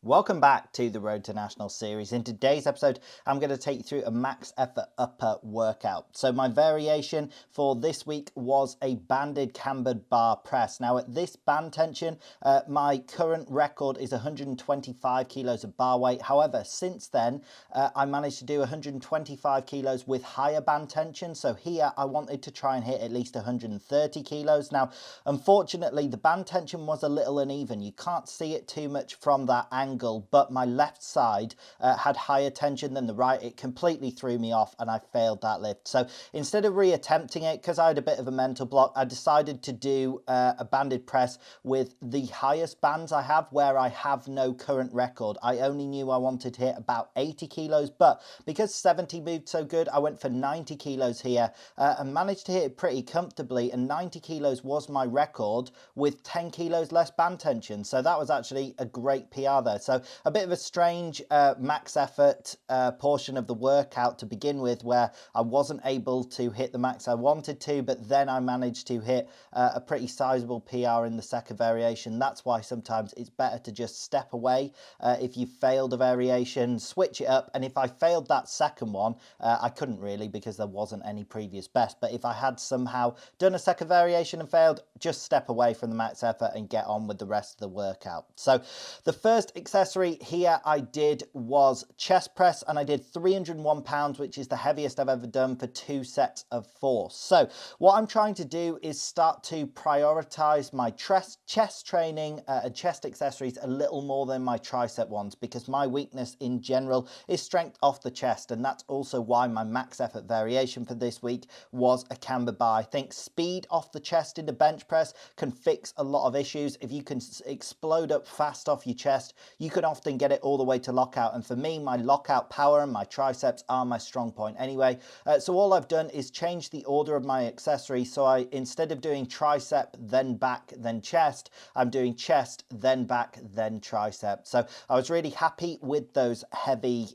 Welcome back to the Road to National series. In today's episode, I'm going to take you through a max effort upper workout. So my variation for this week was a banded cambered bar press. Now at this band tension, my current record is 125 kilos of bar weight. However, since then, I managed to do 125 kilos with higher band tension. So here I wanted to try and hit at least 130 kilos. Now, unfortunately, the band tension was a little uneven. You can't see it too much from that angle, but my left side had higher tension than the right. It completely threw me off and I failed that lift. So instead of reattempting it, because I had a bit of a mental block, I decided to do a banded press with the highest bands I have, where I have no current record. I only knew I wanted to hit about 80 kilos, but because 70 moved so good, I went for 90 kilos here and managed to hit it pretty comfortably, and 90 kilos was my record with 10 kilos less band tension. So that was actually a great PR there. So a bit of a strange max effort portion of the workout to begin with, where I wasn't able to hit the max I wanted to, but then I managed to hit a pretty sizable PR in the second variation. That's why sometimes it's better to just step away if you failed a variation, switch it up. And if I failed that second one, I couldn't really, because there wasn't any previous best. But if I had somehow done a second variation and failed, just step away from the max effort and get on with the rest of the workout. So the first accessory here I did was chest press, and I did 301 pounds, which is the heaviest I've ever done, for 2 sets of 4. So what I'm trying to do is start to prioritize my chest training and chest accessories a little more than my tricep ones, because my weakness in general is strength off the chest, and that's also why my max effort variation for this week was a camber bar. I think speed off the chest in the bench press can fix a lot of issues. If you can explode up fast off your chest, you can often get it all the way to lockout. And for me, my lockout power and my triceps are my strong point anyway. So all I've done is change the order of my accessories. So instead of doing tricep, then back, then chest, I'm doing chest, then back, then tricep. So I was really happy with those heavy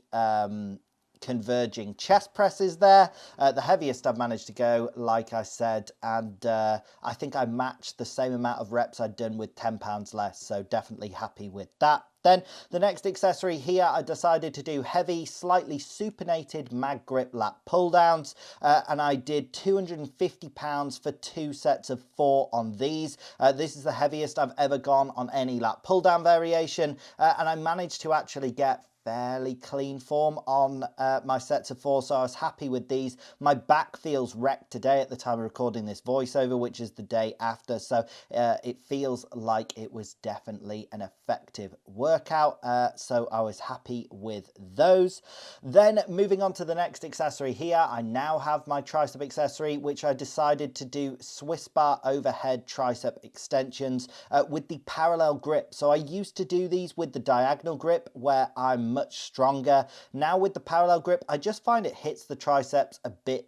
converging chest presses there. The heaviest I've managed to go, like I said, and I think I matched the same amount of reps I'd done with 10 pounds less, so definitely happy with that. Then the next accessory here, I decided to do heavy, slightly supinated mag grip lat pull downs, and I did 250 pounds for 2 sets of 4 on these. This is the heaviest I've ever gone on any lat pull down variation, and I managed to actually get fairly clean form on my sets of 4, so I was happy with these. My back feels wrecked today at the time of recording this voiceover, which is the day after, so it feels like it was definitely an effective workout, so I was happy with those. Then moving on to the next accessory here, I now have my tricep accessory, which I decided to do Swiss bar overhead tricep extensions with the parallel grip. So I used to do these with the diagonal grip, where I'm much stronger. Now with the parallel grip, I just find it hits the triceps a bit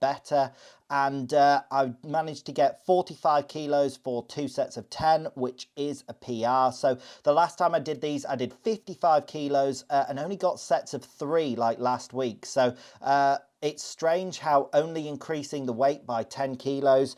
better, and I managed to get 45 kilos for 2 sets of 10, which is a PR. So the last time I did these, I did 55 kilos and only got sets of 3 like last week. So it's strange how only increasing the weight by 10 kilos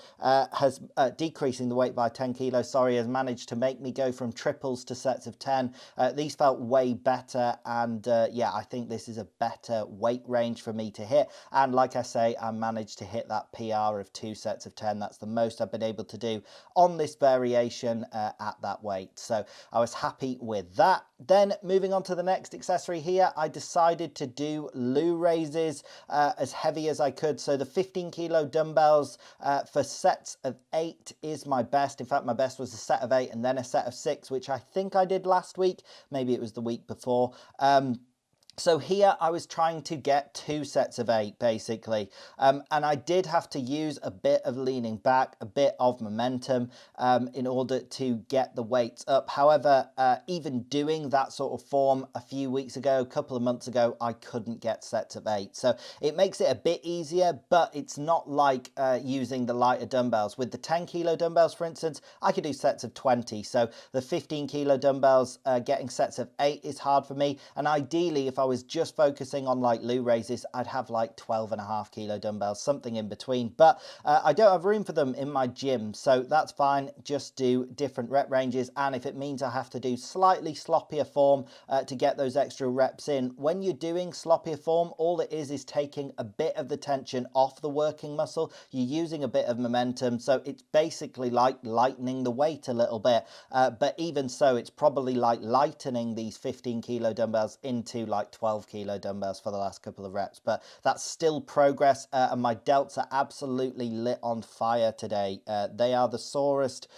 decreasing the weight by 10 kilos, has managed to make me go from triples to sets of 10. These felt way better, and yeah, I think this is a better weight range for me to hit. And like I say, I managed to hit that PR of 2 sets of 10. That's the most I've been able to do on this variation at that weight. So I was happy with that. Then moving on to the next accessory here, I decided to do loo raises as heavy as I could. So the 15 kilo dumbbells for sets of 8 is my best. In fact, my best was a set of 8 and then a set of 6, which I think I did last week. Maybe it was the week before. So here I was trying to get 2 sets of 8 basically, and I did have to use a bit of leaning back, a bit of momentum in order to get the weights up. However, even doing that sort of form a few weeks ago, a couple of months ago, I couldn't get sets of 8. So it makes it a bit easier, but it's not like using the lighter dumbbells. With the 10 kilo dumbbells, for instance, I could do sets of 20. So the 15 kilo dumbbells, getting sets of 8 is hard for me. And ideally, if I was just focusing on like loo raises, I'd have like 12.5 kilo dumbbells, something in between. But I don't have room for them in my gym, so that's fine. Just do different rep ranges, and if it means I have to do slightly sloppier form to get those extra reps in, when you're doing sloppier form, all it is taking a bit of the tension off the working muscle. You're using a bit of momentum, so it's basically like lightening the weight a little bit. But even so, it's probably like lightening these 15 kilo dumbbells into like 12 kilo dumbbells for the last couple of reps. But that's still progress, and my delts are absolutely lit on fire today. They are the sorest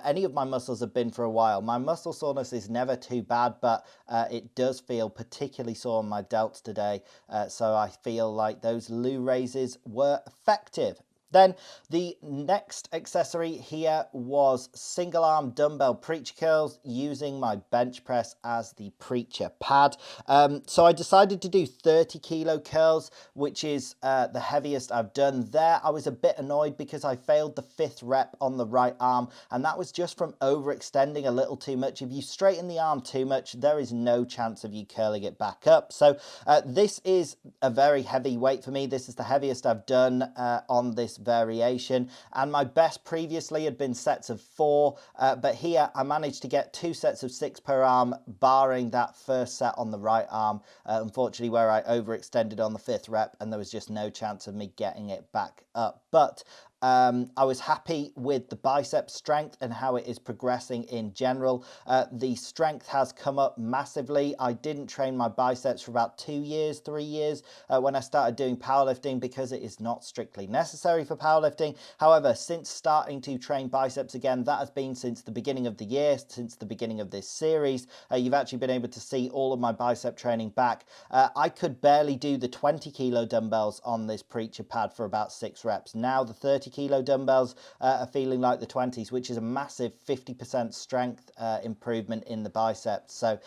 any of my muscles have been for a while. My muscle soreness is never too bad, but it does feel particularly sore on my delts today. So I feel like those loo raises were effective. Then the next accessory here was single arm dumbbell preacher curls using my bench press as the preacher pad. So I decided to do 30 kilo curls, which is the heaviest I've done there. I was a bit annoyed because I failed the 5th rep on the right arm, and that was just from overextending a little too much. If you straighten the arm too much, there is no chance of you curling it back up. So this is a very heavy weight for me. This is the heaviest I've done on this variation, and my best previously had been sets of 4, but here I managed to get 2 sets of 6 per arm, barring that first set on the right arm, unfortunately, where I overextended on the 5th rep and there was just no chance of me getting it back up. But I was happy with the bicep strength and how it is progressing in general. The strength has come up massively. I didn't train my biceps for about 2 years, 3 years when I started doing powerlifting, because it is not strictly necessary for powerlifting. However, since starting to train biceps again, that has been since the beginning of the year, since the beginning of this series. You've actually been able to see all of my bicep training back. I could barely do the 20 kilo dumbbells on this preacher pad for about 6 reps. Now the 30 kilo dumbbells are feeling like the 20s, which is a massive 50% strength improvement in the biceps. So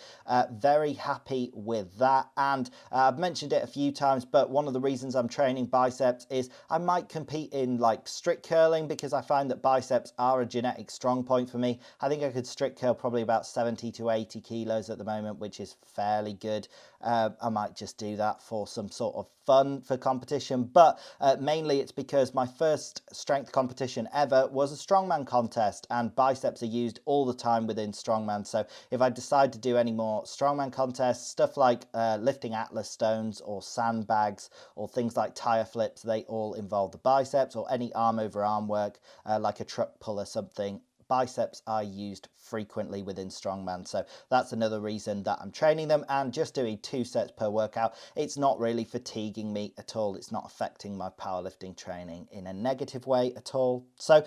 very happy with that. And I've mentioned it a few times, but one of the reasons I'm training biceps is I might compete in like strict curling, because I find that biceps are a genetic strong point for me. I think I could strict curl probably about 70 to 80 kilos at the moment, which is fairly good. I might just do that for some sort of fun for competition, but mainly it's because my first strength competition ever was a strongman contest, and biceps are used all the time within strongman. So if I decide to do any more strongman contests, stuff like lifting Atlas stones or sandbags or things like tire flips, they all involve the biceps, or any arm over arm work like a truck pull or something. Biceps are used frequently within strongman, so that's another reason that I'm training them. And just doing 2 sets per workout, it's not really fatiguing me at all. It's not affecting my powerlifting training in a negative way at all. So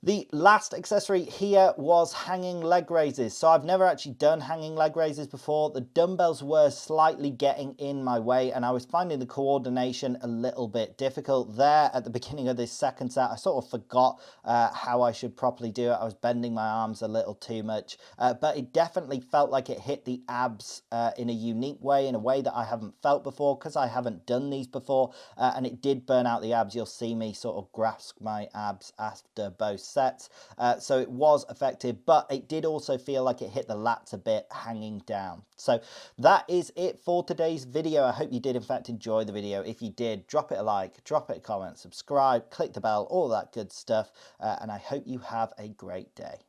the last accessory here was hanging leg raises. So I've never actually done hanging leg raises before. The dumbbells were slightly getting in my way, and I was finding the coordination a little bit difficult there at the beginning of this second set. I sort of forgot how I should properly do it. I was bending my arms a little too much, but it definitely felt like it hit the abs in a unique way, in a way that I haven't felt before, because I haven't done these before, and it did burn out the abs. You'll see me sort of grasp my abs after both sets, so it was effective, but it did also feel like it hit the lats a bit hanging down. So that is it for today's video. I hope you did in fact enjoy the video. If you did, drop it a like, drop it a comment, subscribe, click the bell, all that good stuff, and I hope you have a great day.